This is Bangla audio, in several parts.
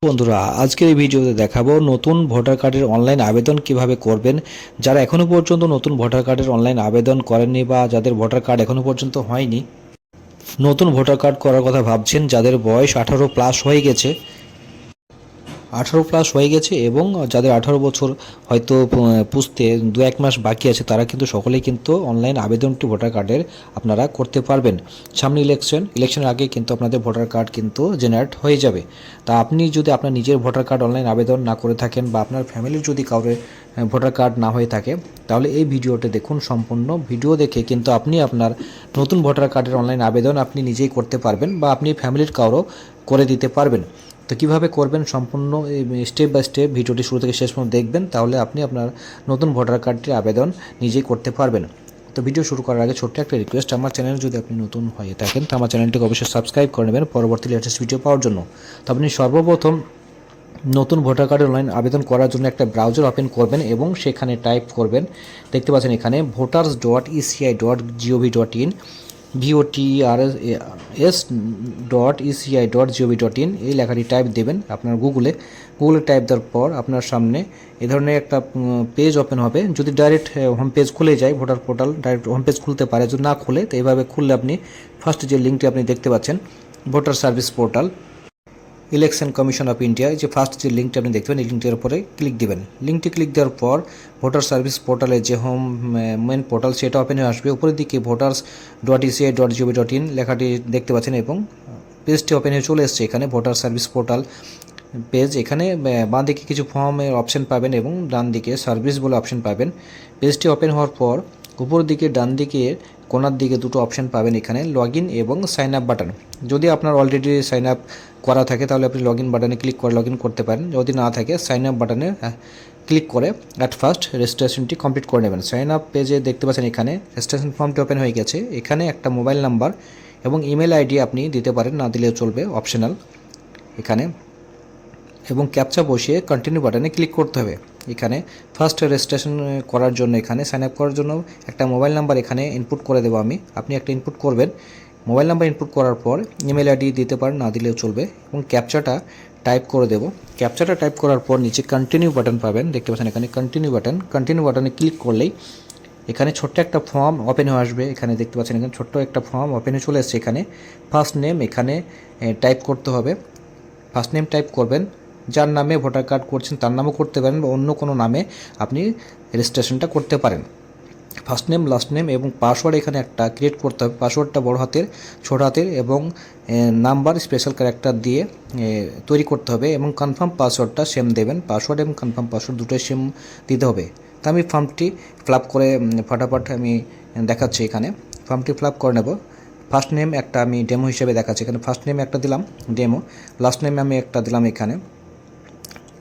বন্ধুরা, আজকের এই ভিডিওতে দেখাবো নতুন ভোটার কার্ডের অনলাইন আবেদন কিভাবে করবেন। যারা এখনো পর্যন্ত নতুন ভোটার কার্ডের অনলাইন আবেদন করেননি বা যাদের ভোটার কার্ড এখনো পর্যন্ত হয়নি, নতুন ভোটার কার্ড করার কথা ভাবছেন, যাদের বয়স 18+ হয়ে গেছে 18+ হয়ে গেছে এবং যাদের 18 বছর হয়তো পুষতে 2-1 মাস বাকি আছে, তারা কিন্তু সকলেই কিন্তু অনলাইন আবেদনটি ভোটার কার্ডের আপনারা করতে পারবেন। সামনে ইলেকশনের আগে কিন্তু আপনাদের ভোটার কার্ড কিন্তু জেনারেট হয়ে যাবে। তা আপনি যদি আপনার নিজের ভোটার কার্ড অনলাইন আবেদন না করে থাকেন বা আপনার ফ্যামিলির যদি কাউরে ভোটার কার্ড না হয়ে থাকে, তাহলে এই ভিডিওটা দেখুন। সম্পূর্ণ ভিডিও দেখে কিন্তু আপনি আপনার নতুন ভোটার কার্ডের অনলাইন আবেদন আপনি নিজেই করতে পারবেন বা আপনি ফ্যামিলির কারো করে দিতে পারবেন। তো কীভাবে করবেন সম্পূর্ণ স্টেপ বাই স্টেপ ভিডিওটি শুরু থেকে শেষ পর্যন্ত দেখবেন, তাহলে আপনি আপনার নতুন ভোটার কার্ডটির আবেদন নিজেই করতে পারবেন। তো ভিডিও শুরু করার আগে ছোট্ট একটা রিকোয়েস্ট, আমার চ্যানেল যদি আপনি নতুন হয়ে থাকেন তো আমার চ্যানেলটিকে অবশ্যই সাবস্ক্রাইব করে নেবেন পরবর্তী লেটেস্ট ভিডিও পাওয়ার জন্য। তো আপনি সর্বপ্রথম নতুন ভোটার কার্ডের অনলাইন আবেদন করার জন্য একটা ব্রাউজার ওপেন করবেন এবং সেখানে টাইপ করবেন, দেখতে পাচ্ছেন এখানে voters.eci.gov.in voters.eci.gov.in এই লেখাটি টাইপ দেবেন আপনার গুগলে টাইপ দেওয়ার পর আপনার সামনে এ ধরনের একটা পেজ ওপেন হবে। যদি ডাইরেক্ট হোম পেজ খুলে যায়, voter portal direct home page খুলতে পারে, যদি না খুলে তো এইভাবে খুললে আপনি ফার্স্ট যে লিঙ্কটি আপনি দেখতে পাচ্ছেন voter service portal election commission of India, যে ফার্স্ট যে লিঙ্কটি আপনি দেখতে পাবেন এই লিঙ্কটির উপরে ক্লিক দিবেন। লিঙ্কটি ক্লিক দেওয়ার পর ভোটার সার্ভিস পোর্টালে যে হোম মেন পোর্টাল সেটা ওপেন হয়ে আসবে। উপরের দিকে voters.eci.gov.in লেখাটি দেখতে পাচ্ছেন এবং পেজটি ওপেন হয়ে চলে এসছে এখানে ভোটার সার্ভিস পোর্টাল পেজ। এখানে বাঁ দিকে কিছু ফর্মের অপশন পাবেন এবং ডান দিকে সার্ভিস বলে অপশন পাবেন। পেজটি ওপেন হওয়ার পর উপর দিকে ডান দিকে কোনার দিকে দুটো অপশন পাবেন, এখানে লগ ইন এবং সাইন আপ বাটন। যদি আপনার অলরেডি সাইন আপ করা থাকে তাহলে আপনি লগ ইন বাটনে ক্লিক করে লগ ইন করতে পারেন, যদি না থাকে সাইন আপ বাটনে ক্লিক করে অ্যাট ফার্স্ট রেজিস্ট্রেশনটি কমপ্লিট করে নেবেন। সাইন আপ পেজে দেখতে পাচ্ছেন এখানে রেজিস্ট্রেশন ফর্মটি ওপেন হয়ে গেছে। এখানে একটা মোবাইল নাম্বার এবং ইমেল আইডি আপনি দিতে পারেন, না দিলেও চলবে, অপশনাল এখানে, এবং ক্যাপচা বসিয়ে কন্টিনিউ বাটনে ক্লিক করতে হবে। এখানে ফার্স্ট রেজিস্ট্রেশন করার জন্য এখানে সাইন আপ করার জন্য একটা মোবাইল নাম্বার এখানে ইনপুট করে দেবো আমি, আপনি একটা ইনপুট করবেন। মোবাইল নাম্বার ইনপুট করার পর ইমেল আইডি দিতে পারেন, না দিলেও চলবে, এবং ক্যাপচাটা টাইপ করে দেবো। ক্যাপচাটা টাইপ করার পর নিচে কন্টিনিউ বাটন পাবেন, দেখতে পাচ্ছেন এখানে কন্টিনিউ বাটনে ক্লিক করলেই এখানে ছোট্ট একটা ফর্ম ওপেন হয়ে আসবে। এখানে দেখতে পাচ্ছেন এখানে ছোট্ট একটা ফর্ম ওপেন হয়ে চলে এসেছে। এখানে ফার্স্ট নেম এখানে টাইপ করতে হবে, ফার্স্ট নেম টাইপ করবেন, যার নামে ভোটার কার্ড করছেন তার নামও করতে পারেন বা অন্য কোনো নামে আপনি রেজিস্ট্রেশনটা করতে পারেন। ফার্স্ট নেম, লাস্ট নেম এবং পাসওয়ার্ড এখানে একটা ক্রিয়েট করতে হবে। পাসওয়ার্ডটা বড় হাতের, ছোট হাতের এবং নাম্বার স্পেশাল ক্যারেক্টার দিয়ে তৈরি করতে হবে এবং কনফার্ম পাসওয়ার্ডটা সেম দেবেন। পাসওয়ার্ড এবং কনফার্ম পাসওয়ার্ড দুটোই সেম দিতে হবে। তো আমি ফর্মটি ফিল আপ করে ফটাফট আমি দেখাচ্ছি। এখানে ফর্মটি ফিল আপ করে নেব। ফার্স্ট নেম একটা আমি ডেমো হিসেবে দেখাচ্ছি, এখানে ফার্স্ট নেমে একটা দিলাম ডেমো, লাস্ট নেমে আমি একটা দিলাম, এখানে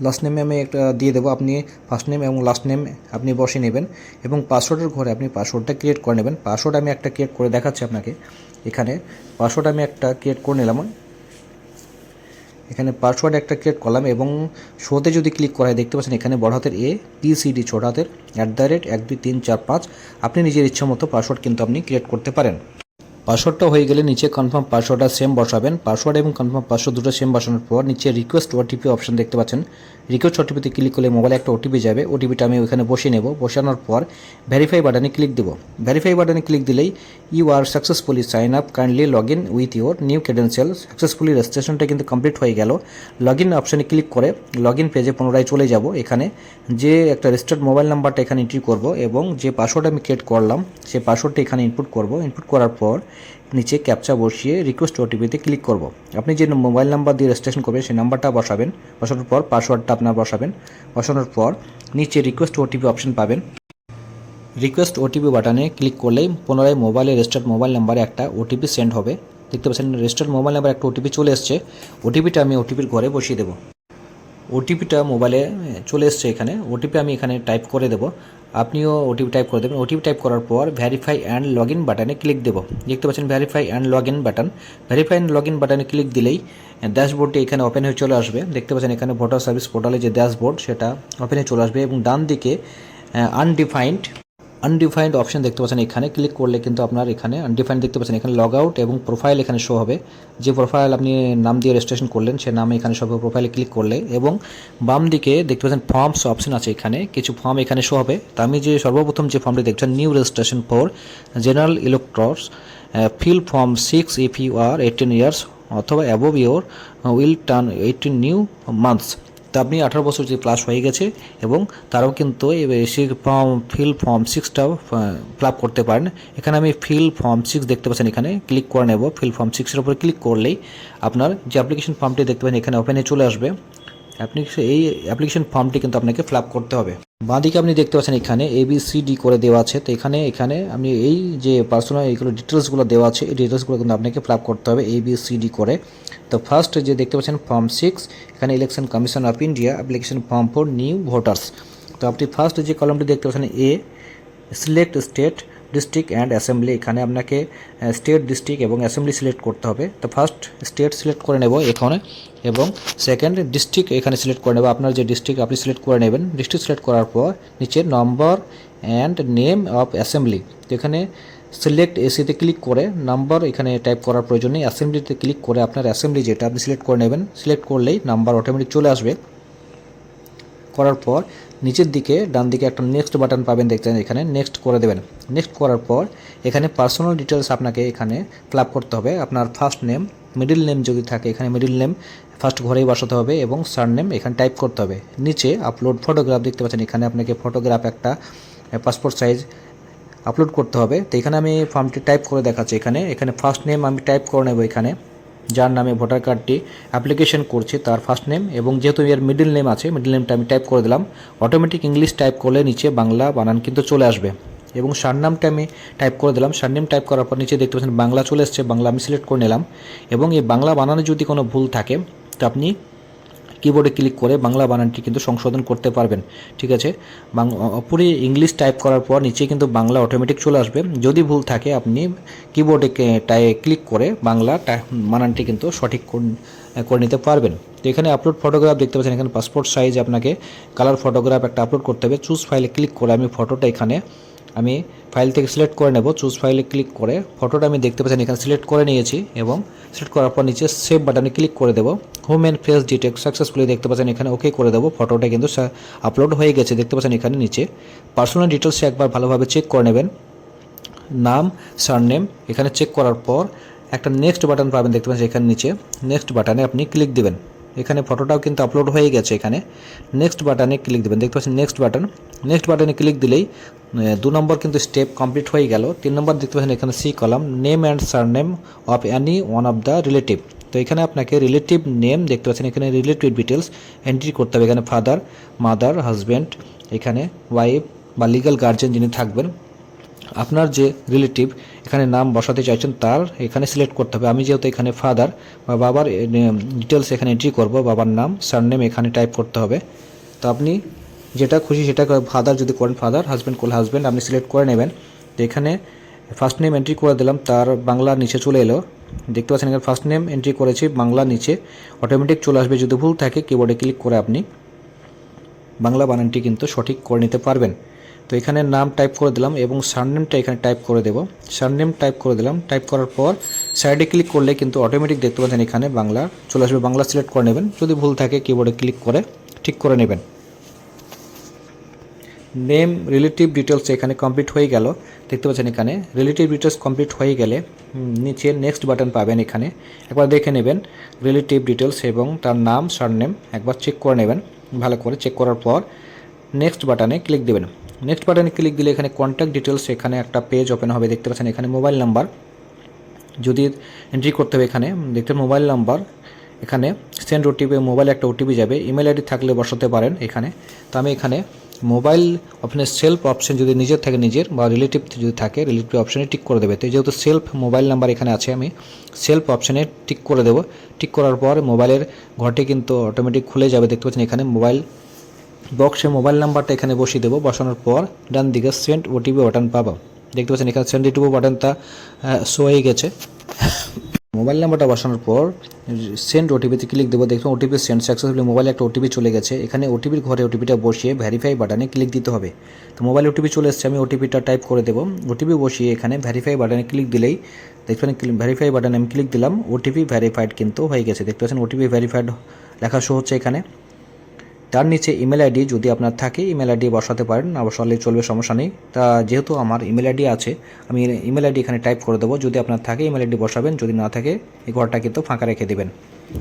লাস্ট নেমে আমি একটা দিয়ে দেবো। আপনি ফার্স্ট নেম এবং লাস্ট নেম আপনি বসে নেবেন এবং পাসওয়ার্ডের ঘরে আপনি পাসওয়ার্ডটা ক্রিয়েট করে নেবেন। পাসওয়ার্ড আমি একটা ক্রিয়েট করে দেখাচ্ছি আপনাকে। এখানে পাসওয়ার্ড আমি একটা ক্রিয়েট করে নিলাম, এখানে পাসওয়ার্ড একটা ক্রিয়েট করলাম এবং শোতে যদি ক্লিক করা হয় দেখতে পাচ্ছেন এখানে বড় হাতের ABCD, ছোট হাতের @12345। আপনি নিজের ইচ্ছা মতো পাসওয়ার্ড কিন্তু আপনি ক্রিয়েট করতে পারেন। পাসওয়ার্ডটা হয়ে গেলে নিচে কনফার্ম পাসওয়ার্ডটা সেম বসাবেন। পাসওয়ার্ড এবং কনফার্ম পাসওয়ার্ড দুটো সেম বসানোর পর নিচে রিকোয়েস্ট ওটিপি অপশন দেখতে পাচ্ছেন। রিকোয়েস্ট ওটিপিতে ক্লিক করলে মোবাইলে একটা ওটিপি যাবে, ওটিপিটা আমি ওইখানে বসিয়ে নেব। বসানোর পর ভেরিফাই বাটনে ক্লিক দেবো। ভেরিফাই বাটনে ক্লিক দিলেই you are successfully sign up, kindly log in with your new credential. Successfully রেজিস্ট্রেশনটা কিন্তু কমপ্লিট হয়ে গেল। লগ ইন অপশানে ক্লিক করে লগ ইন পেজে পুনরায় চলে যাব। এখানে যে একটা রেজিস্টার্ড মোবাইল নাম্বারটা এখানে এন্ট্রি করব এবং যে পাসওয়ার্ড আমি ক্রিয়েট করলাম সেই পাসওয়ার্ডটা এখানে ইনপুট করব। ইনপুট করার পর নিচে ক্যাপচা বসিয়ে রিকোয়েস্ট ওটিপিতে ক্লিক করব। আপনি যে মোবাইল নাম্বার দিয়ে রেজিস্ট্রেশন করবেন সেই নাম্বারটা বসাবেন, বসানোর পর পাসওয়ার্ডটা আপনার বসাবেন। বসানোর পর নিচে রিকোয়েস্ট ওটিপি অপশন পাবেন। রিকোয়েস্ট ওটিপি বাটনে ক্লিক করলেই পুনরায় মোবাইলে রেজিস্টার্ড মোবাইল নাম্বারে একটা ওটিপি সেন্ড হবে। দেখতে পাচ্ছেন রেজিস্টার্ড মোবাইল নাম্বার একটা ওটিপি চলে এসছে। ওটিপিটা আমি ওটিপির ঘরে বসিয়ে দেবো। ওটিপিটা মোবাইলে চলে এসছে, এখানে ওটিপি আমি এখানে টাইপ করে দেবো, আপনিও ওটিপি টাইপ করে দেবেন। ওটিপি টাইপ করার পর ভেরিফাই অ্যান্ড লগ ইন বাটনে ক্লিক দেবো। দেখতে পাচ্ছেন verify and log in button. Verify and log in বাটনে ক্লিক দিলেই ড্যাশবোর্ডটি এখানে ওপেন হয়ে চলে আসবে। দেখতে পাচ্ছেন এখানে ভোটার সার্ভিস পোর্টালে যে ড্যাশবোর্ড সেটা ওপেন হয়ে চলে আসবে এবং ডান দিকে আনডিফাইন্ড আনডিফাইন্ড অপশন দেখতে পাচ্ছেন, এখানে ক্লিক করলে কিন্তু আপনার এখানে আনডিফাইন্ড দেখতে পাচ্ছেন, এখানে লগ আউট এবং প্রোফাইল এখানে শো হবে। যে প্রোফাইল আপনি নাম দিয়ে রেজিস্ট্রেশন করলেন সে নামে এখানে সব প্রোফাইলে ক্লিক করলে, এবং বাম দিকে দেখতে পাচ্ছেন ফর্মস অপশন আছে, এখানে কিছু ফর্ম এখানে শো হবে। তো আমি যে সর্বপ্রথম যে ফর্মটি দেখছেন new registration for general electors fill form 6 if you are 18 years অথবা above your will turn 18 new months. তো আপনি 18 বছর যে প্লাস হয়ে গেছে এবং তারাও কিন্তু সেই ফিল ফর্ম 6টাও ফিল আপ করতে পারেন। এখানে আমি ফিল ফর্ম 6 দেখতে পাচ্ছেন, এখানে ক্লিক করে নেব। ফিল ফর্ম 6-এর উপরে ক্লিক করলেই আপনার যে অ্যাপ্লিকেশন ফর্মটি দেখতে পাচ্ছেন এখানে ওপেনে চলে আসবে। এই অ্যাপ্লিকেশন ফর্মটি কিন্তু আপনাকে ফিল আপ করতে হবে। বাঁদিকে আপনি দেখতে পাচ্ছেন এখানে ABCD করে দেওয়া আছে। তো এখানে আপনি এই যে পার্সোনাল এইগুলো ডিটেলসগুলো দেওয়া আছে, এই ডিটেলসগুলো কিন্তু আপনাকে ফিল আপ করতে হবে ABCD করে। তো ফার্স্ট যে দেখতে পাচ্ছেন ফর্ম 6, এখানে election commission of India application form for new voters. তো আপনি ফার্স্ট যে কলমটি দেখতে পাচ্ছেন এ select state district and assembly, এখানে আপনাকে স্টেট ডিস্ট্রিক্ট এবং অ্যাসেম্বলি সিলেক্ট করতে হবে। তো ফার্স্ট স্টেট সিলেক্ট করে নেব এখানে, এবং সেকেন্ড ডিস্ট্রিক্ট এখানে সিলেক্ট করে নেব। আপনার যে ডিস্ট্রিক্ট আপনি সিলেক্ট করে নেবেন। ডিস্ট্রিক্ট সিলেক্ট করার পর নিচে নম্বর অ্যান্ড নেম অফ অ্যাসেম্বলি, তো এখানে সিলেক্ট এসিতে ক্লিক করে নাম্বার এখানে টাইপ করার প্রয়োজন নেই। অ্যাসেম্বলিতে ক্লিক করে আপনার অ্যাসেম্বলি যেটা আপনি সিলেক্ট করে নেবেন। সিলেক্ট করলেই নাম্বার অটোমেটিক চলে আসবে। করার পর নিচের দিকে ডান দিকে একটা নেক্সট বাটন পাবেন, দেখছেন এখানে নেক্সট করে দেবেন। নেক্সট করার পর এখানে পার্সোনাল ডিটেলস আপনাকে এখানে ফিল আপ করতে হবে। আপনার ফার্স্ট নেম, মিডল নেম যদি থাকে এখানে মিডল নেম ফার্স্ট ঘরেই বসাতে হবে এবং সারনেম এখানে টাইপ করতে হবে। নিচে আপলোড ফটোগ্রাফ দেখতে পাচ্ছেন, এখানে আপনাকে ফটোগ্রাফ একটা পাসপোর্ট সাইজ আপলোড করতে হবে। তো এখানে আমি ফর্মটি টাইপ করে দেখাচ্ছি। এখানে ফার্স্ট নেম আমি টাইপ করে নেব, এখানে যার নামে ভোটার কার্ডটি অ্যাপ্লিকেশন করছে তার ফার্স্ট নেম, এবং যেহেতু এর মিডল নেম আছে মিডল নেমটা আমি টাইপ করে দিলাম। অটোমেটিক ইংলিশ টাইপ করলে নিচে বাংলা বানান কিন্তু চলে আসবে। এবং সারনামটা আমি টাইপ করে দিলাম। সারনেম টাইপ করার পর নিচে দেখতে পাচ্ছেন বাংলা চলে এসছে, বাংলা আমি সিলেক্ট করে নিলাম। এবং এই বাংলা বানানে যদি কোনো ভুল থাকে তো আপনি কিবোর্ডে ক্লিক করে বাংলা বানানটি কিন্তু সংশোধন করতে পারবেন। ঠিক আছে, পুরো ইংলিশ টাইপ করার পর নিচে কিন্তু বাংলা অটোমেটিক চলে আসবে। যদি ভুল থাকে আপনি কিবোর্ডে ক্লিক করে বাংলা বানানটি কিন্তু সঠিক করে নিতে পারবেন। তো এখানে আপলোড ফটোগ্রাফ দেখতে পাচ্ছেন, এখানে পাসপোর্ট সাইজ আপনাকে কালার ফটোগ্রাফ একটা আপলোড করতে হবে। চুজ ফাইলে ক্লিক করে আমি ফটোটা এখানে আমি ফাইল থেকে সিলেক্ট করে নেব। চুজ ফাইলে ক্লিক করে ফটোটা আমি দেখতে পাচ্ছেন এখানে সিলেক্ট করে নিয়েছি, এবং সিলেক্ট করার পর নিচে সেভ বাটনে ক্লিক করে দেবো। Home and face detect successfully দেখতে পাচ্ছেন এখানে ওকে করে দেবো। ফটোটা কিন্তু আপলোড হয়ে গেছে দেখতে পাচ্ছেন। এখানে নিচে পার্সোনাল ডিটেলস একবার ভালোভাবে চেক করে নেবেন, নাম সারনেম এখানে চেক করার পর একটা নেক্সট বাটন পাবেন দেখতে পাচ্ছেন। এখানে নিচে নেক্সট বাটনে আপনি ক্লিক দেবেন। এখানে ফটোটাও কিন্তু আপলোড হয়ে গেছে। এখানে নেক্সট বাটনে ক্লিক দেবেন, দেখতে পাচ্ছেন নেক্সট বাটনে ক্লিক দিলেই 2 নম্বর কিন্তু স্টেপ কমপ্লিট হয়ে গেল। 3 নম্বর দেখতে পাচ্ছেন এখানে C column name and surname of any one of the relative. তো এখানে আপনাকে রিলেটিভ নেম দেখতে পাচ্ছেন, এখানে রিলেটিভ ডিটেলস এন্ট্রি করতে হবে। এখানে ফাদার, মাদার, হাজব্যান্ড, এখানে ওয়াইফ বা লিগ্যাল গার্জেন যিনি থাকবেন, আপনার যে রিলেটিভ এখানে নাম বসাতে চাইছেন তার এখানে সিলেক্ট করতে হবে। আমি যেহেতু এখানে ফাদার বা বাবার ডিটেলস এখানে এন্ট্রি করব, বাবার নাম সারনেম এখানে টাইপ করতে হবে। তো আপনি যেটা খুশি সেটা ফাদার যদি করেন ফাদার, হাজব্যান্ড করলে হাজব্যান্ড আপনি সিলেক্ট করে নেবেন। তো এখানে ফার্স্ট নেম এন্ট্রি করে দিলাম, তার বাংলা নিচে চলে এলো দেখতে পাচ্ছেন। এখানে ফার্স্ট নেম এন্ট্রি করেছি, বাংলা নিচে অটোমেটিক চলে আসবে। যদি ভুল থাকে কিবোর্ডে ক্লিক করে আপনি বাংলা বানানটি কিন্তু সঠিক করে নিতে পারবেন। তো এখানে নাম টাইপ করে দিলাম এবং সারনেমটা এখানে টাইপ করে দেব। সারনেম টাইপ করে দিলাম। টাইপ করার পর সাইডে ক্লিক করলে কিন্তু অটোমেটিক দেখতে পাচ্ছেন এখানে বাংলা চলে আসবে। বাংলা সিলেক্ট করে নেবেন, যদি ভুল থাকে কিবোর্ডে ক্লিক করে ঠিক করে নেবেন। নেম রিলেটিভ ডিটেলস এখানে কমপ্লিট হয়ে গেল দেখতে পাচ্ছেন। এখানে রিলেটিভ ডিটেলস কমপ্লিট হয়ে গেলে নিচে নেক্সট বাটন পাবেন, এখানে একবার দেখে নেবেন রিলেটিভ ডিটেলস এবং তার নাম সারনেম একবার চেক করে নেবেন। ভালো করে চেক করার পর নেক্সট বাটনে ক্লিক দেবেন। নেক্সট বাটনে ক্লিক দিলে এখানে কন্ট্যাক্ট ডিটেলস এখানে একটা পেজ ওপেন হবে দেখতে পাচ্ছেন। এখানে মোবাইল নাম্বার যদি এন্ট্রি করতে হবে, এখানে দেখতে মোবাইল নাম্বার, এখানে সেন্ড ওটিপি, মোবাইলে একটা ওটিপি যাবে। ইমেল আইডি থাকলে বসাতে পারেন এখানে। তো আমি এখানে মোবাইল ওখানে সেলফ অপশন যদি নিজের থাকে নিজের বা রিলেটিভ যদি থাকে রিলেটিভ অপশানে টিক করে দেবে। তো যেহেতু সেলফ মোবাইল নাম্বার এখানে আছে আমি সেলফ অপশানে টিক করে দেবো। টিক করার পর মোবাইলের ঘরটি কিন্তু অটোমেটিক খুলে যাবে দেখতে পাচ্ছেন। এখানে মোবাইল বক্সে মোবাইল নাম্বারটা এখানে বসিয়ে দেবো। বসানোর পর ডান দিকে সেন্ড ওটিপি বাটন পাবো দেখতে পাচ্ছেন। এখানে সেন্ড ওটিপি বাটনটা শো হয়ে গেছে। মোবাইল নাম্বারটা বসানোর পর সেন্ড ওটিপিতে ক্লিক দেবো। দেখুন ওটিপি সেন্ড সাকসেসফুলি, মোবাইলে একটা ওটিপি চলে গেছে। এখানে ওটিপির ঘরে ওটিপিটা বসিয়ে ভেরিফাই বাটনে ক্লিক দিতে হবে। তো মোবাইলে ওটিপি চলে এসেছে, আমি ওটিপিটা টাইপ করে দেবো। ওটিপি বসিয়ে এখানে ভেরিফাই বাটনে ক্লিক দিলেই দেখবেন ভেরিফাই বাটনে আমি ক্লিক দিলাম, ওটিপি ভেরিফাইড কিন্তু হয়ে গেছে। দেখতে পাচ্ছেন ওটিপি ভেরিফাইড লেখা শো হচ্ছে এখানে। তার নিচে ইমেল আইডি যদি আপনার থাকে ইমেল আইডি বসাতে পারেন, না বসালেই চলবে, সমস্যা নেই। তা যেহেতু আমার ইমেল আইডি আছে, আমি ইমেল আইডি এখানে টাইপ করে দেবো। যদি আপনার থাকে ইমেল আইডি বসাবেন, যদি না থাকে এই ঘরটা কিন্তু ফাঁকা রেখে দেবেন।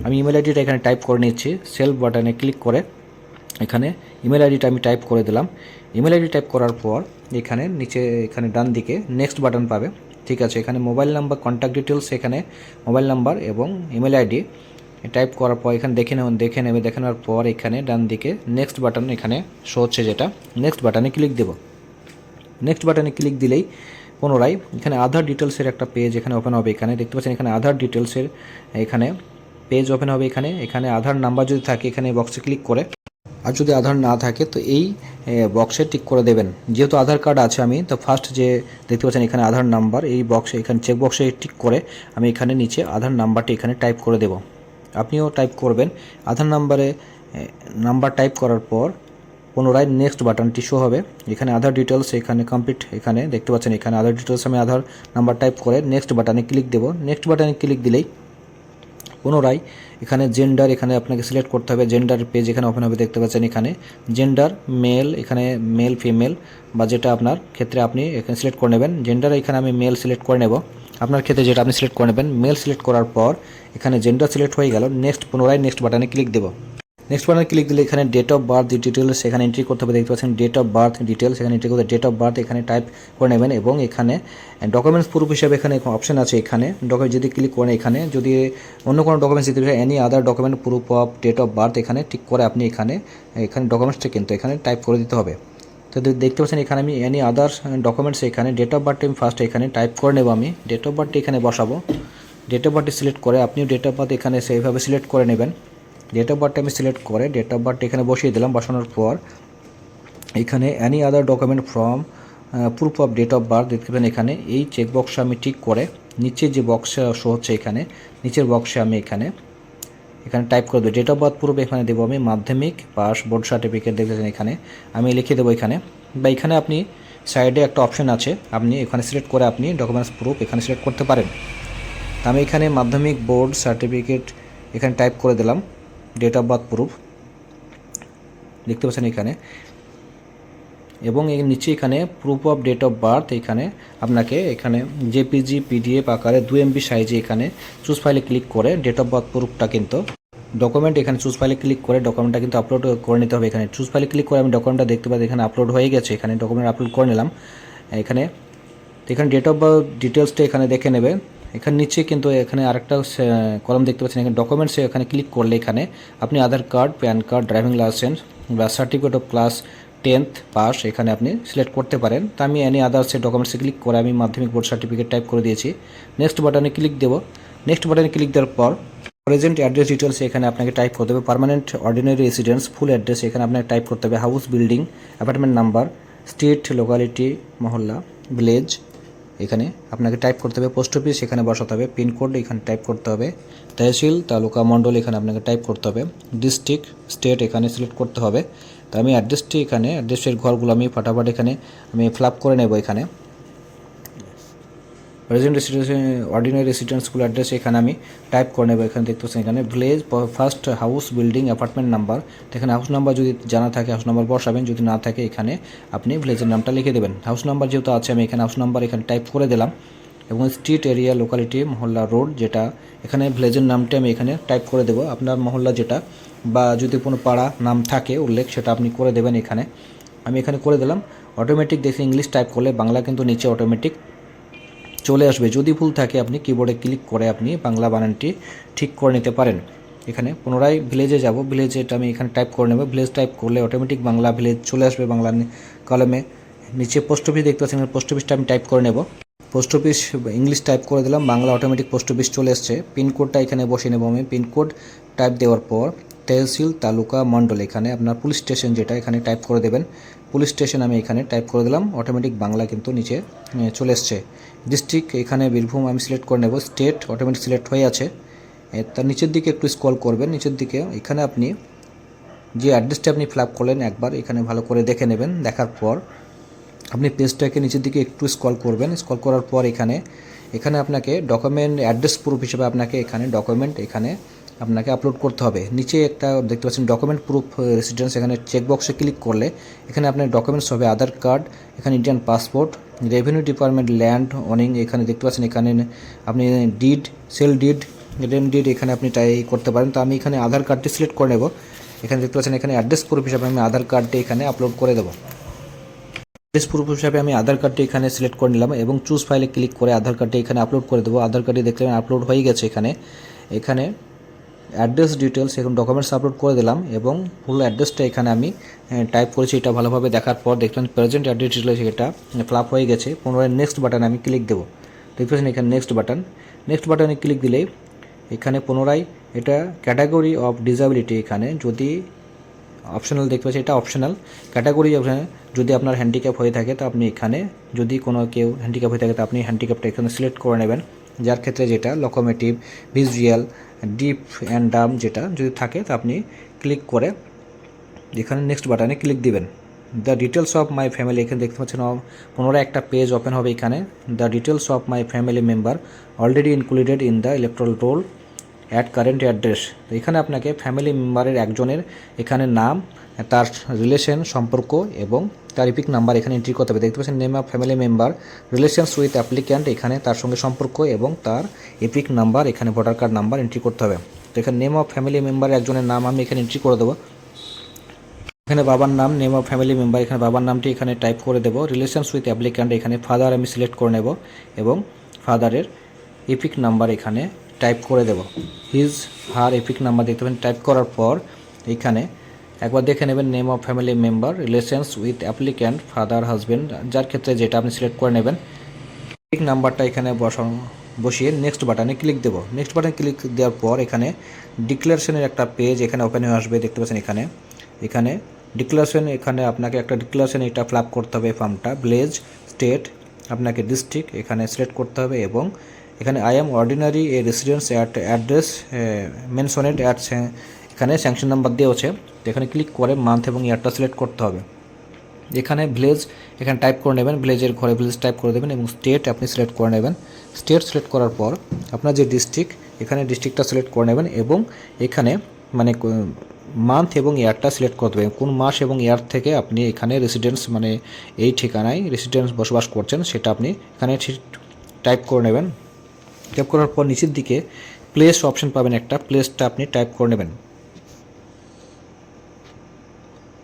আমি ইমেল আইডিটা এখানে টাইপ করে নিচ্ছি। সেলফ বাটনে ক্লিক করে এখানে ইমেল আইডিটা আমি টাইপ করে দিলাম। ইমেল আইডি টাইপ করার পর এখানে নিচে এখানে ডান দিকে নেক্সট বাটন পাবে। ঠিক আছে, এখানে মোবাইল নাম্বার, কন্ট্যাক্ট ডিটেলস, এখানে মোবাইল নাম্বার এবং ইমেল আইডি টাইপ করার পর এখানে দেখে নেবে। দেখে নেওয়ার পর এখানে ডান দিকে নেক্সট বাটন এখানে শো হচ্ছে, যেটা নেক্সট বাটনে ক্লিক দেব। নেক্সট বাটনে ক্লিক দিলেই পুনরায় এখানে আধার ডিটেলসের একটা পেজ এখানে ওপেন হবে। এখানে দেখতে পাচ্ছেন এখানে আধার ডিটেলসের এখানে পেজ ওপেন হবে। এখানে আধার নাম্বার যদি থাকে এখানে বক্সে ক্লিক করে, আর যদি আধার না থাকে তো এই বক্সে টিক করে দেবেন। যেহেতু আধার কার্ড আছে আমি, তো ফার্স্ট যে দেখতে পাচ্ছেন এখানে আধার নাম্বার, এই বক্সে এখানে চেক বক্সে টিক করে আমি এখানে নিচে আধার নাম্বারটি এখানে টাইপ করে দেব। আপনিও টাইপ করবেন। আধার নাম্বার টাইপ করার পর পুনরায় নেক্সট বাটনটি শো হবে। এখানে আধার ডিটেলস এখানে কমপ্লিট, এখানে দেখতে পাচ্ছেন এখানে আধার ডিটেলস, আমি আধার নাম্বার টাইপ করে নেক্সট বাটনে ক্লিক দেব। নেক্সট বাটনে ক্লিক দিলেই পুনরায় এখানে জেন্ডার এখানে আপনাকে সিলেক্ট করতে হবে। জেন্ডার পেজ এখানে ওপেন হবে। দেখতে পাচ্ছেন এখানে জেন্ডার মেল, এখানে মেল ফিমেল বা যেটা আপনার ক্ষেত্রে আপনি এখানে সিলেক্ট করে নেবেন। জেন্ডার এখানে আমি মেল সিলেক্ট করে নেব, আপনার ক্ষেত্রে যেটা আপনি সিলেক্ট করে নেবেন। মেল সিলেক্ট করার পর এখানে জেন্ডার সিলেক্ট হয়ে গেল। পুনরায় নেক্সট বাটনে ক্লিক দেব। নেক্সট বাটনে ক্লিক দিলে এখানে ডেট অফ বার্থ ডিটেলস এখানে এন্ট্রি করতে হবে। দেখতে পাচ্ছেন ডেট অফ বার্থ ডিটেলস এখানে এন্ট্রি করতে, ডেট অফ বার্থ এখানে টাইপ করে নেবেন। এবং এখানে ডকুমেন্টস প্রুফ হিসাবে এখানে অপশন আছে। এখানে ডকুমেন্ট যদি ক্লিক করেন, এখানে যদি অন্য কোনো ডকুমেন্টস দিতে চাই, any other document proof of date of birth এখানে ঠিক করে আপনি এখানে ডকুমেন্টসটা কিন্তু এখানে টাইপ করে দিতে হবে। তো দেখতে পাচ্ছেন এখানে আমি এনি আদার ডকুমেন্টস এখানে ডেট অফ বার্থটা আমি ফার্স্ট এখানে টাইপ করে নেব। আমি ডেট অফ বার্থটি এখানে বসাবো। ডেট অফ বার্থটি সিলেক্ট করে আপনিও ডেট অফ বার্থ এখানে সেইভাবে সিলেক্ট করে নেবেন। ডেট অফ বার্থটা আমি সিলেক্ট করে ডেট অফ বার্থ এখানে বসিয়ে দিলাম। বসানোর পর এখানে any other document from proof of date of birth দেখতে পাবেন এখানে এই চেকবক্সে আমি ঠিক করে নিচে যে বক্সে শো হচ্ছে এখানে নিচের বক্সে আমি এখানে টাইপ করে দেবো ডেট অফ বার্থ প্রুফ। এখানে দেবো আমি মাধ্যমিক পাস, বোর্ড সার্টিফিকেট দেখতেছেন এখানে আমি লিখে দেবো এখানে। বা এখানে আপনি সাইডে একটা অপশন আছে, আপনি এখানে সিলেক্ট করে আপনি ডকুমেন্টস প্রুফ এখানে সিলেক্ট করতে পারেন। আমি এখানে মাধ্যমিক বোর্ড সার্টিফিকেট এখানে টাইপ করে দিলাম। ডেট অফ বার্থ প্রুফ দেখতে পাচ্ছেন এখানে, এবং এর নিচে এখানে proof of date of birth এখানে আপনাকে এখানে জেপিজি পিডিএফ আকারে 2 MB সাইজে এখানে চুজ ফাইলে ক্লিক করে ডেট অফ বার্থ প্রুফটা কিন্তু ডকুমেন্ট এখানে চুজ ফাইলে ক্লিক করে ডকুমেন্টটা কিন্তু আপলোড করে নিতে হবে। এখানে চুজ ফাইলে ক্লিক করে আমি ডকুমেন্টটা দেখতে পাচ্ছি এখানে আপলোড হয়ে গেছে। এখানে ডকুমেন্ট আপলোড করে নিলাম। এখানে ডেট অফ বার্থ ডিটেলসটা এখানে দেখে নেবে। এখানে নিচে কিন্তু এখানে আরেকটা কলম দেখতে পাচ্ছেন এখানে ডকুমেন্টসে এখানে ক্লিক করলে এখানে আপনি Aadhaar card, PAN card, driving licence বা certificate of class 10th pass এখানে আপনি সিলেক্ট করতে পারেন। তো আমি এনি আদার্সে ডকুমেন্টসে ক্লিক করে আমি মাধ্যমিক বোর্ড সার্টিফিকেট টাইপ করে দিয়েছি। নেক্সট বাটনে ক্লিক দেব। নেক্সট বাটনে ক্লিক দেওয়ার পর প্রেজেন্ট অ্যাড্রেস ডিটেলস এখানে আপনাকে টাইপ করতে হবে। Permanent ordinary residence full address এখানে আপনাকে টাইপ করতে হবে। House, building, apartment number, state, locality, মহল্লা, ভিলেজ এখানে আপনাকে টাইপ করতে হবে। পোস্ট অফিস এখানে বসাতে হবে। পিনকোড এখানে টাইপ করতে হবে। তহসিল, তালুকা, মণ্ডল এখানে আপনাকে টাইপ করতে হবে। ডিস্ট্রিক্ট, স্টেট এখানে সিলেক্ট করতে হবে। তো আমি অ্যাড্রেসটি এখানে অ্যাড্রেসের ঘরগুলো আমি ফাটাফাট এখানে আমি ফিল আপ করে নেব। এখানে প্রেজেন্ট রেসিডেন্স অর্ডিনারি রেসিডেন্সগুলো অ্যাড্রেস এখানে আমি টাইপ করে নেব। এখানে দেখতে পাচ্ছেন এখানে village, first house, building, apartment number. তো এখানে হাউস নাম্বার যদি জানা থাকে হাউস নাম্বার বসাবেন, যদি না থাকে এখানে আপনি ভিলেজের নামটা লিখে দেবেন। হাউস নাম্বার যেহেতু আছে আমি এখানে হাউস নাম্বার এখানে টাইপ করে দিলাম। এবং স্ট্রিট, এরিয়া, লোকালিটি, মহল্লা, রোড যেটা এখানে ভিলেজের নামটা আমি এখানে টাইপ করে দেবো। আপনার মহল্লা যেটা বা যদি কোনো পাড়া নাম থাকে উল্লেখ সেটা আপনি করে দেবেন। এখানে আমি এখানে করে দিলাম। অটোমেটিক দেখে ইংলিশ টাইপ করলে বাংলা কিন্তু নিচে অটোমেটিক চলে আসবে। যদি ভুল থাকে আপনি কিবোর্ডে ক্লিক করে আপনি বাংলা বানানটি ঠিক করে নিতে পারেন। এখানে পুনরায় ভিলেজে যাব। ভিলেজেটা আমি এখানে টাইপ করে নেব। ভিলেজ টাইপ করলে অটোমেটিক বাংলা ভিলেজ চলে আসবে বাংলা কলমে। নিচে পোস্ট অফিস দেখতে পাচ্ছেন, পোস্ট অফিসটা আমি টাইপ করে নেব। পোস্ট অফিস ইংলিশ টাইপ করে দিলাম, বাংলা অটোমেটিক পোস্ট অফিস চলে এসছে। পিনকোডটা এখানে বসিয়ে নেব আমি। পিনকোড টাইপ দেওয়ার পর তহসিল, তালুকা, মণ্ডল এখানে আপনার পুলিশ স্টেশন যেটা এখানে টাইপ করে দেবেন। পুলিশ স্টেশন আমি এখানে টাইপ করে দিলাম। অটোমেটিক বাংলা কিন্তু নিচে চলে এসছে। ডিস্ট্রিক্ট এখানে বীরভূম আমি সিলেক্ট করে নেব, স্টেট অটোমেটিক সিলেক্ট হয়ে আছে। তার নিচের দিকে একটু স্ক্রল করবেন, নিচের দিকে এখানে আপনি যে অ্যাড্রেসটা আপনি ফিল আপ করলেন একবার এখানে ভালো করে দেখে নেবেন। দেখার পর আপনি পেজটাকে নিচের দিকে একটু স্ক্রল করবেন, স্ক্রল করার পর এখানে আপনাকে ডকুমেন্ট অ্যাড্রেস প্রুফ হিসেবে আপনাকে এখানে ডকুমেন্ট এখানে আপনাকে আপলোড করতে হবে। নিচে একটা দেখতে পাচ্ছেন ডকুমেন্ট প্রুফ রেসিডেন্স, এখানে চেকবক্সে ক্লিক করলে এখানে আপনার ডকুমেন্টস হবে আধার কার্ড, এখানে Indian passport, revenue department land owning, এখানে দেখতে পাচ্ছেন এখানে আপনি deed, sale deed, rent deed এখানে আপনি ট্রাই করতে পারেন। তো আমি এখানে আধার কার্ডটি সিলেক্ট করে নেব। এখানে দেখতে পাচ্ছেন এখানে অ্যাড্রেস প্রুফ হিসাবে আমি আধার কার্ডটি এখানে আপলোড করে দেবো। অ্যাড্রেস প্রুফ হিসাবে আমি আধার কার্ডটি এখানে সিলেক্ট করে নিলাম এবং চুজ ফাইলে ক্লিক করে আধার কার্ডটি এখানে আপলোড করে দেবো। আধার কার্ডটি দেখতে আপলোড হয়ে গেছে। এখানে অ্যাড্রেস ডিটেলস এখন ডকুমেন্টস আপলোড করে দিলাম এবং ফুল অ্যাড্রেসটা এখানে আমি টাইপ করেছি। এটা ভালোভাবে দেখার পর দেখলাম প্রেজেন্ট অ্যাড্রেস ডিটেলস এটা ফিল আপ হয়ে গেছে। পুনরায় নেক্সট বাটনে আমি ক্লিক দেবো। দেখতে পাচ্ছেন এখানে নেক্সট বাটনে ক্লিক দিলেই এখানে পুনরায় এটা ক্যাটাগরি অফ ডিসএবিলিটি, এখানে যদি অপশনাল দেখতে পাচ্ছি এটা অপশনাল ক্যাটাগরি। যদি আপনার হ্যান্ডিক্যাপ হয়ে থাকে তো আপনি এখানে যদি কোনো কেউ হ্যান্ডিক্যাপ হয়ে থাকে তো আপনি হ্যান্ডিক্যাপটা এখানে সিলেক্ট করে নেবেন। যার ক্ষেত্রে যেটা locomotive, visual, deep and Dam যেটা যদি থাকে তো আপনি ক্লিক করে এখানে নেক্সট বাটনে ক্লিক দিবেন। The details of my family, এখানে দেখতে পাচ্ছেন পুনরায় একটা পেজ ওপেন হবে। এখানে the details of my family member already included in the electoral roll at current address. তো এখানে আপনাকে ফ্যামিলি মেম্বারের একজনের এখানে নাম, তার রিলেশন সম্পর্ক এবং তার ইপিক নাম্বার এখানে এন্ট্রি করতে হবে। দেখতে পাচ্ছেন name of family member, relations with applicant, এখানে তার সঙ্গে সম্পর্ক এবং তার ইপিক নাম্বার এখানে ভোটার কার্ড নাম্বার এন্ট্রি করতে হবে। তো এখানে নেম অফ ফ্যামিলি মেম্বারের একজনের নাম আমি এখানে এন্ট্রি করে দেবো। এখানে বাবার নাম, নেম অফ ফ্যামিলি মেম্বার, এখানে বাবার নামটি এখানে টাইপ করে দেবো। রিলেশনস উইথ অ্যাপ্লিক্যান্ট, এখানে ফাদার আমি সিলেক্ট করে নেব এবং ফাদারের এপিক নাম্বার এখানে টাইপ করে দেব। হিজ হার এপিক নাম্বার দেখতে পাবেন। টাইপ করার পর এখানে একবার দেখে নেবেন name of family member, relations with applicant, father, husband, যার ক্ষেত্রে যেটা আপনি সিলেক্ট করে নেবেন। এপিক নাম্বারটা এখানে বসিয়ে নেক্সট বাটনে ক্লিক দেবো। নেক্সট বাটনে ক্লিক দেওয়ার পর এখানে ডিক্লারেশনের একটা পেজ এখানে ওপেন হয়ে আসবে। দেখতে পাচ্ছেন এখানে ডিক্লারেশন, এখানে আপনাকে একটা ডিক্লারেশন এটা ফিল আপ করতে হবে। ফর্মটা ভিলেজ, স্টেট, আপনাকে ডিস্ট্রিক্ট এখানে সিলেক্ট করতে হবে এবং এখানে I am ordinary A residence at address মেনশনেড at, এখানে স্যাংশন নাম্বার দেওয়া আছে। তো এখানে ক্লিক করে মান্থ এবং ইয়ারটা সিলেক্ট করতে হবে। এখানে ভিলেজ এখানে টাইপ করে নেবেন, ভিলেজের ঘরে ভিলেজ টাইপ করে দেবেন এবং স্টেট আপনি সিলেক্ট করে নেবেন। স্টেট সিলেক্ট করার পর আপনার যে ডিস্ট্রিক্ট এখানে ডিস্ট্রিক্টটা সিলেক্ট করে নেবেন এবং এখানে মানে মান্থ এবং ইয়ারটা সিলেক্ট করতে হবে। কোন মাস এবং ইয়ার থেকে আপনি এখানে রেসিডেন্স মানে এই ঠিকানায় রেসিডেন্স বসবাস করছেন সেটা আপনি এখানে টাইপ করে নেবেন। টাইপ করার পর নিচের দিকে প্লেস অপশন পাবেন একটা, প্লেসটা আপনি টাইপ করে নেবেন।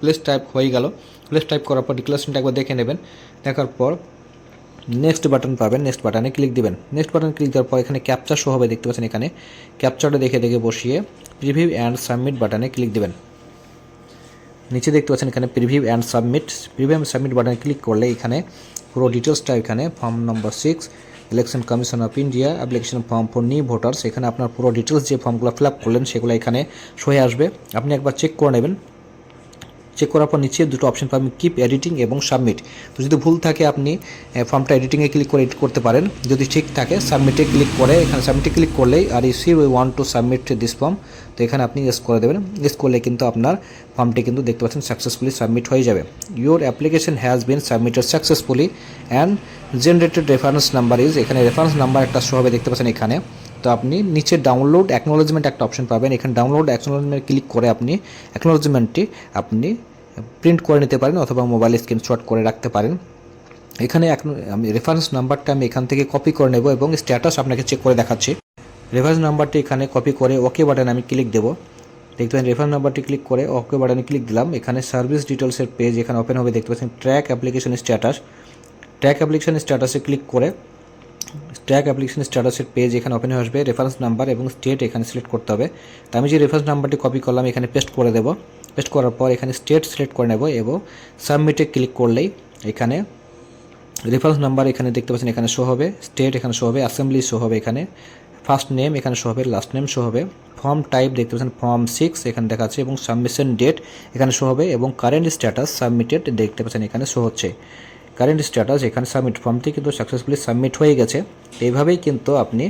প্লেস টাইপ হয়ে গেল। প্লেস টাইপ করার পর ডিক্লারেশনটা একবার দেখে নেবেন। দেখার পর নেক্সট বাটন পাবেন, নেক্সট বাটনে ক্লিক দিবেন। নেক্সট বাটনে ক্লিক দেওয়ার পর এখানে ক্যাপচা শো হবে। দেখতে পাচ্ছেন এখানে ক্যাপচারটা দেখে বসিয়ে প্রিভিউ অ্যান্ড সাবমিট বাটনে ক্লিক দিবেন। নিচে দেখতে পাচ্ছেন এখানে প্রিভিউ অ্যান্ড সাবমিট বাটনে ক্লিক করলে এখানে পুরো ডিটেলসটা এখানে form number 6 election commission of India application form for new voters, এখানে আপনার পুরো ডিটেলস যে ফর্মগুলো ফিল আপ করলেন সেগুলো এখানে শো হয়ে আসবে। আপনি একবার চেক করে নেবেন। চেক করার পর নিচে দুটো অপশন পাবেন, কিপ এডিটিং এবং সাবমিট। তো যদি ভুল থাকে আপনি ফর্মটা এডিটিংয়ে ক্লিক করে এডিট করতে পারেন, যদি ঠিক থাকে সাবমিটে ক্লিক করে এখানে সাবমিটে ক্লিক করলেই are you want to submit this form, তো এখানে আপনি ইয়েস করে দেবেন। ইয়েস করলে কিন্তু আপনার ফর্মটি কিন্তু দেখতে পাচ্ছেন সাকসেসফুলি সাবমিট হয়ে যাবে। Your application has been submitted successfully and generated reference number is, এখানে রেফারেন্স নাম্বার একটা শো হবে দেখতে পাচ্ছেন এখানে। তো আপনি নিচে ডাউনলোড অ্যাকনোলেজমেন্ট একটা অপশন পাবেন, এখানে ডাউনলোড অ্যাকনোলেজমেন্ট ক্লিক করে আপনি অ্যাকনোলেজমেন্টটি আপনি প্রিন্ট করে নিতে পারেন অথবা মোবাইলে স্ক্রিনশট করে রাখতে পারেন। এখানে আমি রেফারেন্স নাম্বারটা আমি এখান থেকে কপি করে নেব এবং স্ট্যাটাস আপনাকে চেক করে দেখাচ্ছি। রেফারেন্স নাম্বারটি এখানে কপি করে ওকে বাটনে আমি ক্লিক দেবো। দেখতে পাচ্ছেন রেফারেন্স নাম্বারটি ক্লিক করে ওকে বাটনে ক্লিক দিলাম। এখানে সার্ভিস ডিটেলসের পেজ এখানে ওপেন হবে। দেখতে পাচ্ছেন ট্র্যাক অ্যাপ্লিকেশন স্ট্যাটাসে ক্লিক করে ট্র্যাক অ্যাপ্লিকেশন স্ট্যাটাসের পেজ এখানে ওপেন হয়ে আসবে। রেফারেন্স নাম্বার এবং স্টেট এখানে সিলেক্ট করতে হবে। তো আমি যে রেফারেন্স নাম্বারটি কপি করলাম এখানে পেস্ট করে দেবো। পেস্ট করার পর এখানে স্টেট সিলেক্ট করে নেব এবং সাবমিটে ক্লিক করলেই এখানে রেফারেন্স নাম্বার এখানে দেখতে পাচ্ছেন এখানে শো হবে, স্টেট এখানে শো হবে, অ্যাসেম্বলি শো হবে, এখানে ফার্স্ট নেম এখানে শো হবে, লাস্ট নেম শো হবে, ফর্ম টাইপ দেখতে পাচ্ছেন ফর্ম 6 এখানে দেখাচ্ছে এবং সাবমিশন ডেট এখানে শো হবে এবং কারেন্ট স্ট্যাটাস সাবমিটেড দেখতে পাচ্ছেন এখানে শো হচ্ছে। কারেন্ট স্ট্যাটাস এখানে সাবমিট ফর্মটি কিন্তু সাকসেসফুলি সাবমিট হয়ে গেছে। এইভাবেই কিন্তু আপনি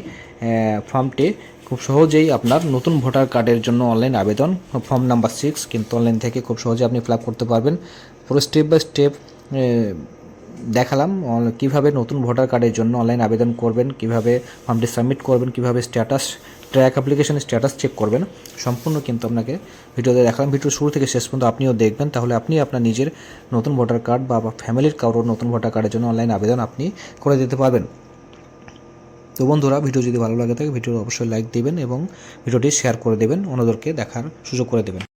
ফর্মটি খুব সহজেই আপনার নতুন ভোটার কার্ডের জন্য অনলাইন আবেদন ফর্ম নাম্বার 6 কিন্তু অনলাইন থেকে খুব সহজে আপনি ফিল আপ করতে পারবেন। পুরো স্টেপ বাই স্টেপ দেখালাম কিভাবে নতুন ভোটার কার্ডের জন্য অনলাইন আবেদন করবেন, কিভাবে ফর্মটি সাবমিট করবেন, কিভাবে স্ট্যাটাস ট্র্যাক অ্যাপ্লিকেশনের স্ট্যাটাস চেক করবেন, সম্পূর্ণ কিন্তু আপনাকে ভিডিওতে দেখালাম। ভিডিও শুরু থেকে শেষ পর্যন্ত আপনিও দেখবেন, তাহলে আপনি আপনার নিজের নতুন ভোটার কার্ড বা ফ্যামিলির কারোর নতুন ভোটার কার্ডের জন্য অনলাইন আবেদন আপনি করে দিতে পারবেন। তো বন্ধুরা, ভিডিও যদি ভালো লাগে থাকে ভিডিও অবশ্যই লাইক দিবেন এবং ভিডিওটি শেয়ার করে দেবেন, অন্যদেরকে দেখার সুযোগ করে দেবেন।